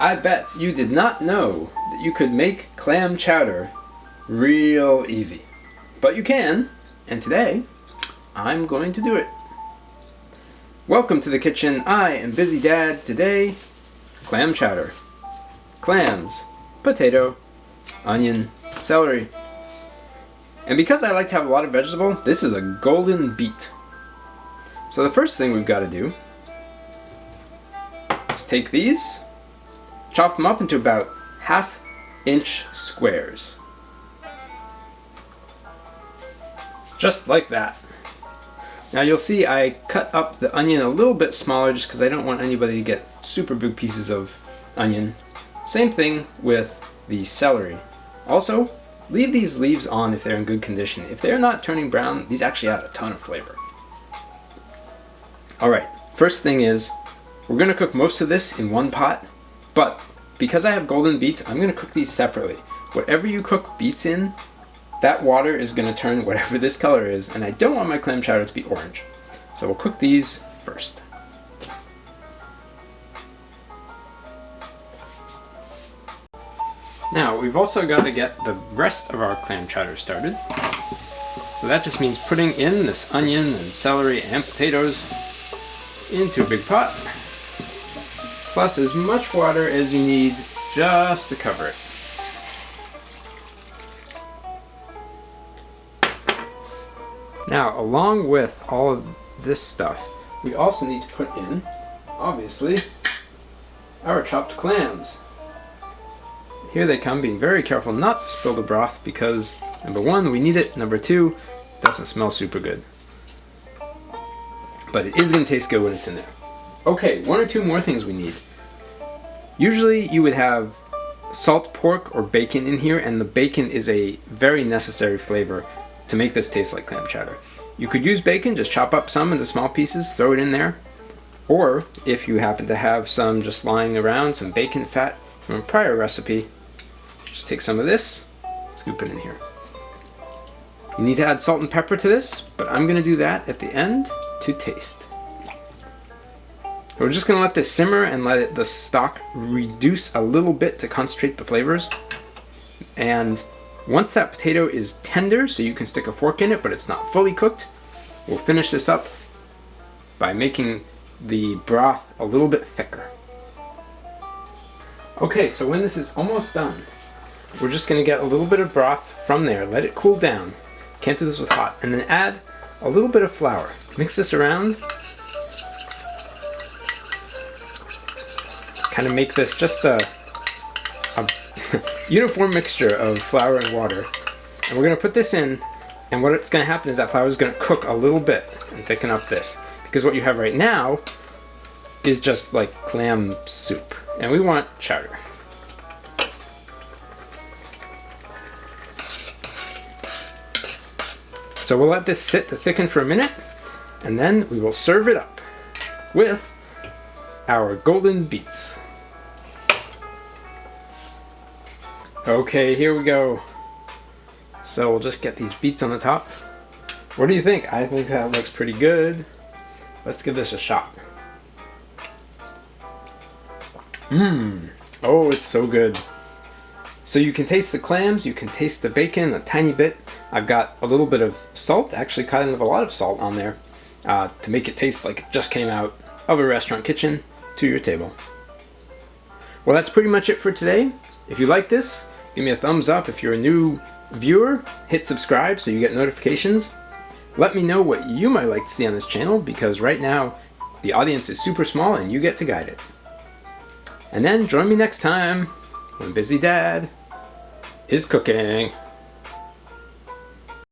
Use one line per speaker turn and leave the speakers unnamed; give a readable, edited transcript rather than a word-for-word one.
I bet you did not know that you could make clam chowder real easy. But you can, and today I'm going to do it. Welcome to the kitchen. I am Busy Dad. Today, clam chowder. Clams, potato, onion, celery. And because I like to have a lot of vegetable, this is a golden beet. So the first thing we've got to do is take these, chop them up into about 1/2 inch squares. Just like that. Now you'll see I cut up the onion a little bit smaller just because I don't want anybody to get super big pieces of onion. Same thing with the celery. Also, leave these leaves on if they're in good condition. If they're not turning brown, these actually add a ton of flavor. Alright, first thing is, we're going to cook most of this in one pot, but because I have golden beets, I'm going to cook these separately. Whatever you cook beets in, that water is going to turn whatever this color is, and I don't want my clam chowder to be orange. So we'll cook these first. Now, we've also got to get the rest of our clam chowder started. So that just means putting in this onion and celery and potatoes into a big pot, plus as much water as you need just to cover it. Now, along with all of this stuff, we also need to put in, obviously, our chopped clams. Here they come, being very careful not to spill the broth because, number one, we need it, number two, it doesn't smell super good. But it is going to taste good when it's in there. Okay, one or two more things we need. Usually you would have salt pork or bacon in here, and the bacon is a very necessary flavor to make this taste like clam chowder. You could use bacon, just chop up some into small pieces, throw it in there. Or, if you happen to have some just lying around, some bacon fat from a prior recipe, just take some of this, scoop it in here. You need to add salt and pepper to this, but I'm going to do that at the end to taste. We're just going to let this simmer and let the stock reduce a little bit to concentrate the flavors. And once that potato is tender, so you can stick a fork in it, but it's not fully cooked, we'll finish this up by making the broth a little bit thicker. Okay, so when this is almost done, we're just going to get a little bit of broth from there, let it cool down, can't do this with hot, and then add a little bit of flour. Mix this around, kind of make this just a uniform mixture of flour and water. And we're going to put this in, and what it's going to happen is that flour is going to cook a little bit and thicken up this. Because what you have right now is just like clam soup, and we want chowder. So we'll let this sit to thicken for a minute, and then we will serve it up with our golden beets. Okay, here we go. So we'll just get these beets on the top. What do you think? I think that looks pretty good. Let's give this a shot. Oh, it's so good. So you can taste the clams, you can taste the bacon a tiny bit. I've got a little bit of salt, actually kind of a lot of salt on there, to make it taste like it just came out of a restaurant kitchen to your table. Well, that's pretty much it for today. If you like this, give me a thumbs up. If you're a new viewer, hit subscribe so you get notifications. Let me know what you might like to see on this channel, because right now the audience is super small and you get to guide it. And then join me next time when Busy Dad is cooking.